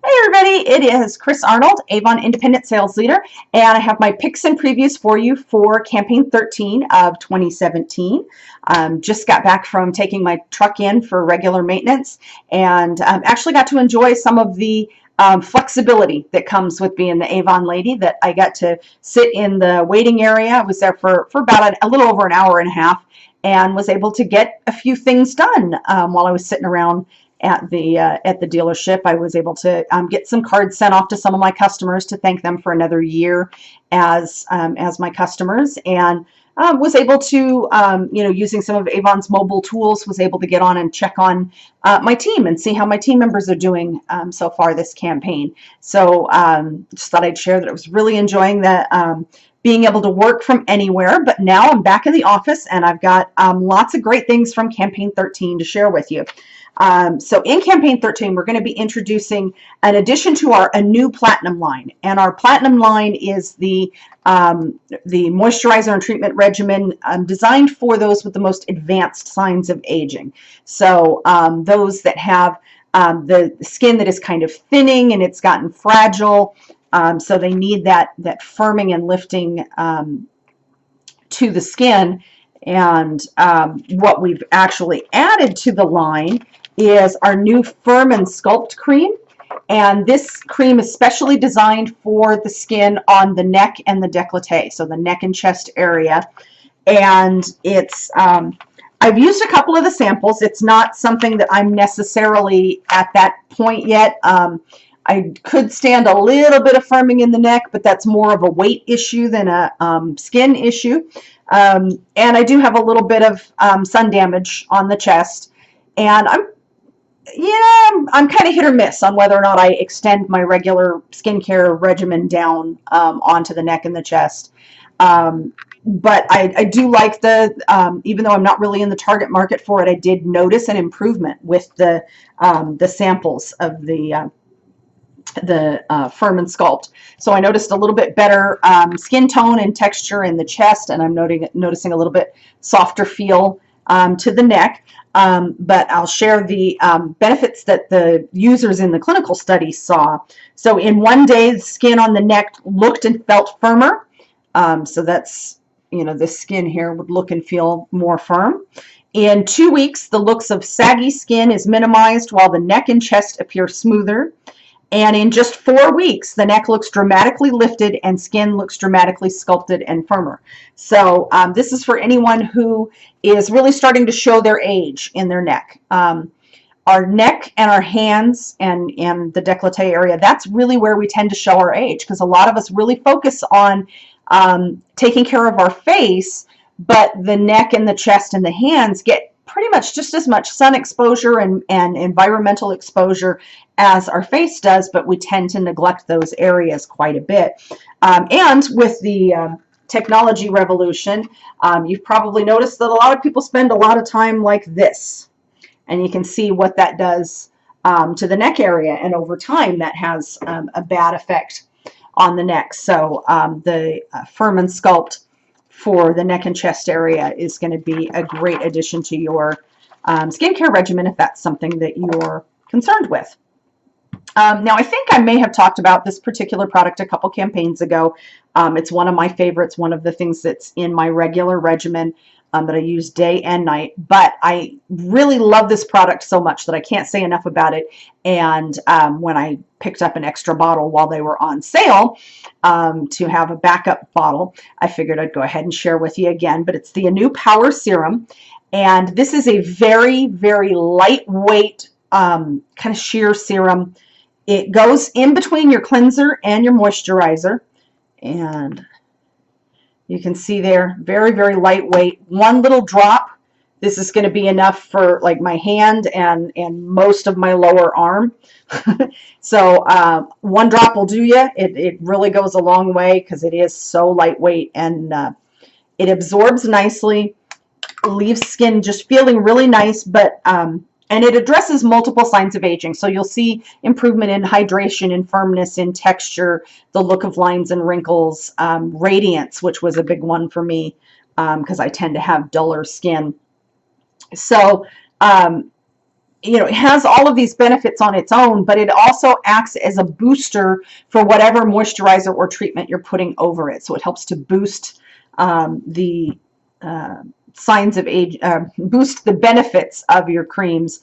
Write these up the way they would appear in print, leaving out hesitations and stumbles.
Hey everybody, it is Chris Arnold, Avon Independent Sales Leader, and I have my picks and previews for you for campaign 13 of 2017. Just got back from taking my truck in for regular maintenance and actually got to enjoy some of the flexibility that comes with being the Avon lady. That I got to sit in the waiting area. I was there for about a little over an hour and a half and was able to get a few things done while I was sitting around at the dealership. I was able to get some cards sent off to some of my customers to thank them for another year as my customers, and was able to using some of Avon's mobile tools, was able to get on and check on my team and see how my team members are doing so far this campaign. So just thought I'd share that I was really enjoying that. Being able to work from anywhere, but now I'm back in the office and I've got lots of great things from campaign 13 to share with you. So in campaign 13, we're going to be introducing an addition to a new platinum line, and our platinum line is the moisturizer and treatment regimen designed for those with the most advanced signs of aging. So those that have the skin that is kind of thinning and it's gotten fragile, so they need that firming and lifting to the skin. And what we've actually added to the line is our new Firm and Sculpt cream. And this cream is specially designed for the skin on the neck and the décolleté, so the neck and chest area. And it's I've used a couple of the samples. It's not something that I'm necessarily at that point yet. I could stand a little bit of firming in the neck, but that's more of a weight issue than a skin issue. And I do have a little bit of sun damage on the chest, and I'm kind of hit or miss on whether or not I extend my regular skincare regimen down onto the neck and the chest. But I do like even though I'm not really in the target market for it, I did notice an improvement with the samples of the Firm and Sculpt. So I noticed a little bit better skin tone and texture in the chest, and I'm noticing a little bit softer feel to the neck. But I'll share the benefits that the users in the clinical study saw. So in 1 day, the skin on the neck looked and felt firmer. So that's, this skin here would look and feel more firm. In 2 weeks, the looks of saggy skin is minimized while the neck and chest appear smoother. And in just 4 weeks, the neck looks dramatically lifted and skin looks dramatically sculpted and firmer. So this is for anyone who is really starting to show their age in their neck. Our neck and our hands and the décolleté area, that's really where we tend to show our age, because a lot of us really focus on taking care of our face, but the neck and the chest and the hands get pretty much just as much sun exposure and environmental exposure as our face does, but we tend to neglect those areas quite a bit. And with the technology revolution, you've probably noticed that a lot of people spend a lot of time like this, and you can see what that does to the neck area, and over time that has a bad effect on the neck. So the Firm and Sculpt for the neck and chest area is going to be a great addition to your skincare regimen if that's something that you're concerned with. Now, I think I may have talked about this particular product a couple campaigns ago. It's one of my favorites, one of the things that's in my regular regimen that I use day and night. But I really love this product so much that I can't say enough about it. And when I picked up an extra bottle while they were on sale to have a backup bottle, I figured I'd go ahead and share with you again. But it's the Anew Power Serum. And this is a very, very lightweight kind of sheer serum. It goes in between your cleanser and your moisturizer. And you can see there, very, very lightweight. One little drop. This is going to be enough for like my hand and most of my lower arm. So one drop will do you. It really goes a long way because it is so lightweight, and it absorbs nicely, leaves skin just feeling really nice, but and it addresses multiple signs of aging. So you'll see improvement in hydration, in firmness, in texture, the look of lines and wrinkles, radiance, which was a big one for me because I tend to have duller skin. So you know, it has all of these benefits on its own, but it also acts as a booster for whatever moisturizer or treatment you're putting over it. So it helps to boost the signs of age, boost the benefits of your creams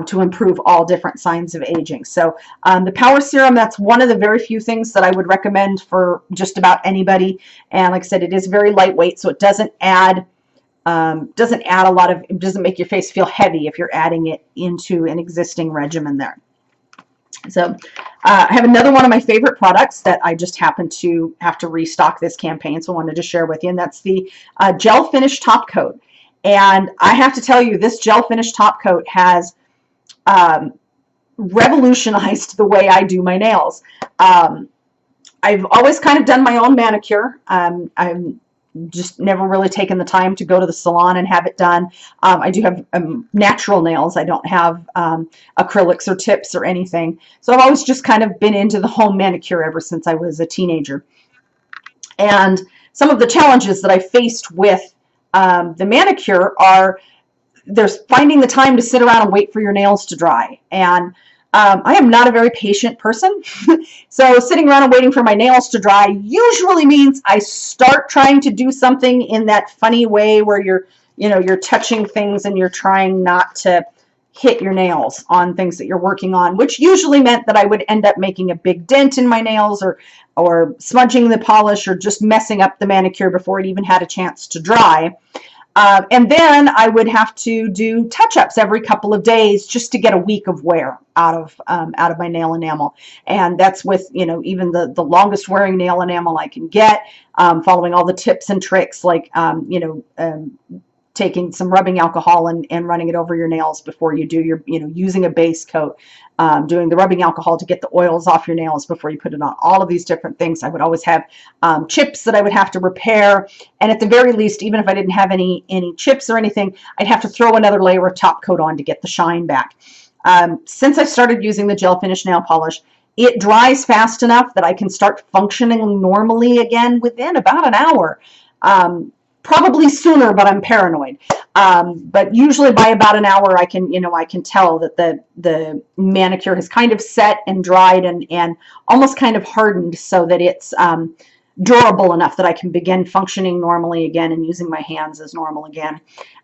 to improve all different signs of aging. So the Power Serum, that's one of the very few things that I would recommend for just about anybody. And like I said, it is very lightweight, so it doesn't add a lot of, it doesn't make your face feel heavy if you're adding it into an existing regimen there. So I have another one of my favorite products that I just happened to have to restock this campaign, so I wanted to share with you, and that's the Gel Finish Top Coat. And I have to tell you, this Gel Finish Top Coat has revolutionized the way I do my nails. I've always kind of done my own manicure. I'm just never really taken the time to go to the salon and have it done. I do have natural nails. I don't have acrylics or tips or anything. So I've always just kind of been into the home manicure ever since I was a teenager. And some of the challenges that I faced with the manicure are there's finding the time to sit around and wait for your nails to dry. And I am not a very patient person. So sitting around and waiting for my nails to dry usually means I start trying to do something in that funny way where you're touching things and you're trying not to hit your nails on things that you're working on, which usually meant that I would end up making a big dent in my nails or smudging the polish or just messing up the manicure before it even had a chance to dry. And then I would have to do touch-ups every couple of days just to get a week of wear out of my nail enamel. And that's with, you know, even the longest wearing nail enamel I can get, following all the tips and tricks like, taking some rubbing alcohol and running it over your nails before you do your, using a base coat, doing the rubbing alcohol to get the oils off your nails before you put it on. All of these different things. I would always have chips that I would have to repair. And at the very least, even if I didn't have any chips or anything, I'd have to throw another layer of top coat on to get the shine back. Since I started using the Gel Finish nail polish, it dries fast enough that I can start functioning normally again within about an hour. Probably sooner, but I'm paranoid. But usually by about an hour, I can tell that the manicure has kind of set and dried and almost kind of hardened so that it's durable enough that I can begin functioning normally again and using my hands as normal again.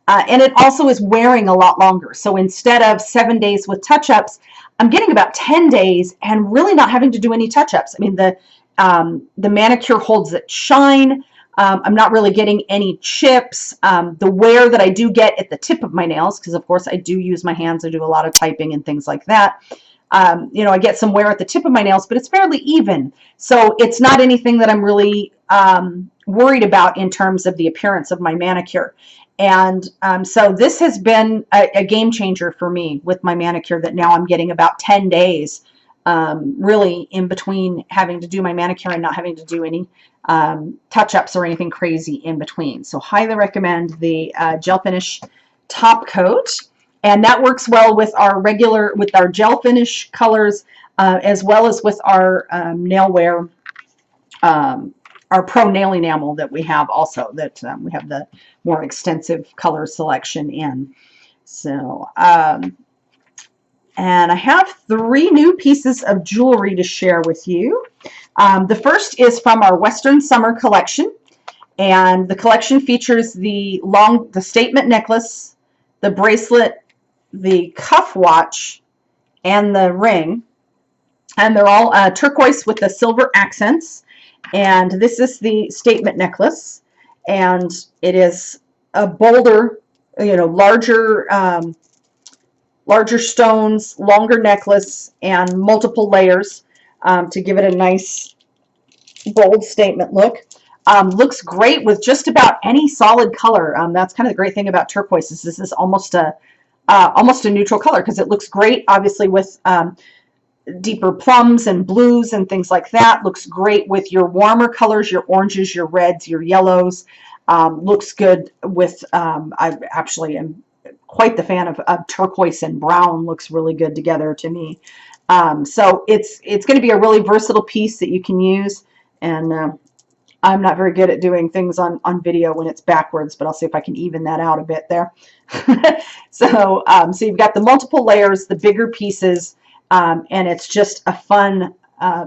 And it also is wearing a lot longer. So instead of 7 days with touch-ups, I'm getting about 10 days and really not having to do any touch-ups. I mean, the manicure holds its shine. I'm not really getting any chips. The wear that I do get at the tip of my nails, because of course I do use my hands, I do a lot of typing and things like that. I get some wear at the tip of my nails, but it's fairly even. So it's not anything that I'm really worried about in terms of the appearance of my manicure. And so this has been a game changer for me with my manicure, that now I'm getting about 10 days really in between having to do my manicure and not having to do any touch-ups or anything crazy in between. So highly recommend the Gel Finish Top Coat. And that works well with our Gel Finish colors, as well as with our nail wear, our Pro Nail Enamel that we have also, that we have the more extensive color selection in. So, and I have 3 new pieces of jewelry to share with you. The first is from our Western Summer collection, and the collection features the statement necklace, the bracelet, the cuff watch, and the ring, and they're all turquoise with the silver accents. And this is the statement necklace, and it is a bolder, larger stones, longer necklace, and multiple layers to give it a nice bold statement look. Looks great with just about any solid color. That's kind of the great thing about turquoise, is this is almost a neutral color, because it looks great obviously with deeper plums and blues and things like that. Looks great with your warmer colors, your oranges, your reds, your yellows. Looks good with I actually am quite the fan of turquoise and brown. Looks really good together to me. So it's going to be a really versatile piece that you can use, and I'm not very good at doing things on video when it's backwards, but I'll see if I can even that out a bit there. So you've got the multiple layers, the bigger pieces, and it's just a fun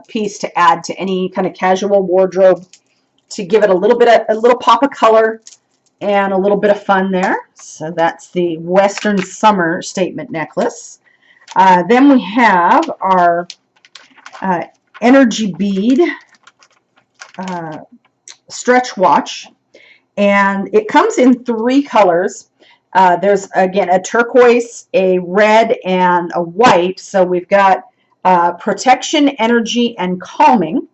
piece to add to any kind of casual wardrobe to give it a little pop of color and a little bit of fun there. So that's the Western Summer Statement Necklace. Then we have our Energy Bead stretch watch, and it comes in 3 colors. There's again a turquoise, a red, and a white. So we've got protection, energy, and calming.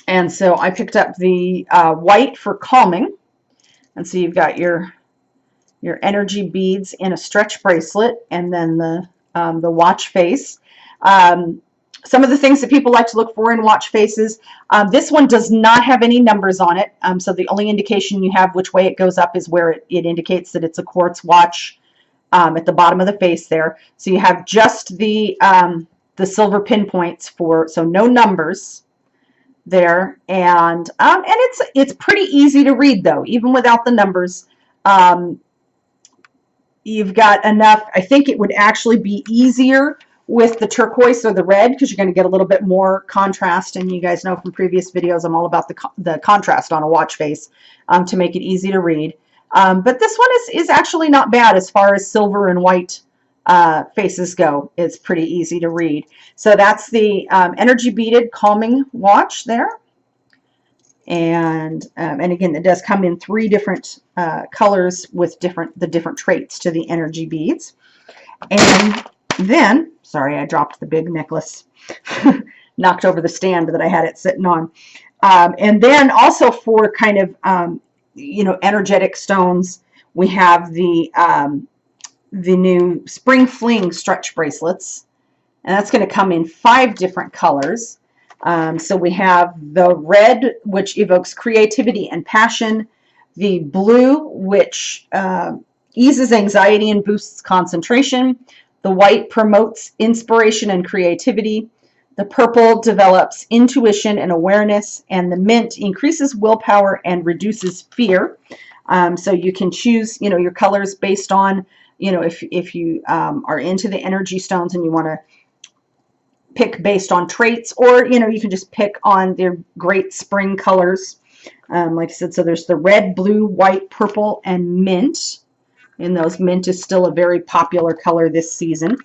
And so I picked up the white for calming, and so you've got your energy beads in a stretch bracelet, and then the watch face. Some of the things that people like to look for in watch faces, this one does not have any numbers on it, so the only indication you have which way it goes up is where it indicates that it's a quartz watch at the bottom of the face there. So you have just the silver pinpoints so no numbers there, and it's pretty easy to read though, even without the numbers. You've got enough. I think it would actually be easier with the turquoise or the red because you're going to get a little bit more contrast, and you guys know from previous videos I'm all about the contrast on a watch face to make it easy to read. But this one is actually not bad as far as silver and white faces go. It's pretty easy to read. So that's the energy beaded calming watch there. And again, it does come in 3 different colors with the different traits to the energy beads. And then, sorry, I dropped the big necklace, knocked over the stand that I had it sitting on. And then also for kind of energetic stones, we have the new Spring Fling stretch bracelets, and that's going to come in 5 different colors. So we have the red, which evokes creativity and passion, the blue, which eases anxiety and boosts concentration, the white promotes inspiration and creativity, the purple develops intuition and awareness, and the mint increases willpower and reduces fear. So you can choose, your colors based on, if you are into the energy stones and you want to pick based on traits, or you can just pick on their great spring colors. Like I said, so there's the red, blue, white, purple, and mint. And those mint is still a very popular color this season.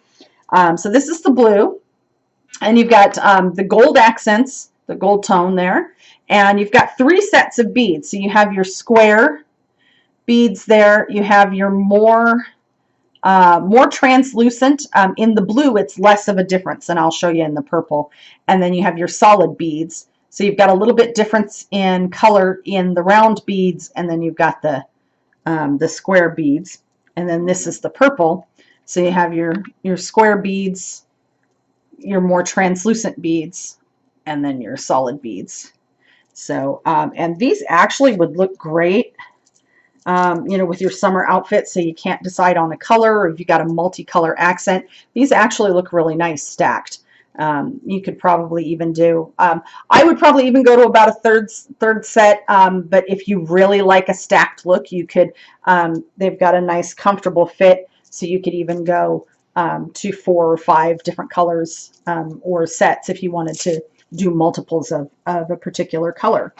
So this is the blue, and you've got the gold accents, the gold tone there, and you've got 3 sets of beads. So you have your square beads there. You have your more translucent. In the blue, it's less of a difference, and I'll show you in the purple. And then you have your solid beads. So you've got a little bit difference in color in the round beads, and then you've got the square beads. And then this is the purple. So you have your square beads, your more translucent beads, and then your solid beads. So, and these actually would look great with your summer outfit, so you can't decide on a color, or if you got a multicolor accent, these actually look really nice stacked. You could probably even do, I would probably even go to about a third set, but if you really like a stacked look, you could, they've got a nice comfortable fit, so you could even go to 4 or 5 different colors or sets if you wanted to do multiples of a particular color.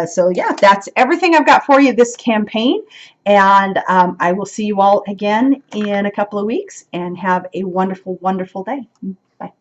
So yeah, that's everything I've got for you this campaign, and I will see you all again in a couple of weeks, and have a wonderful, wonderful day. Bye.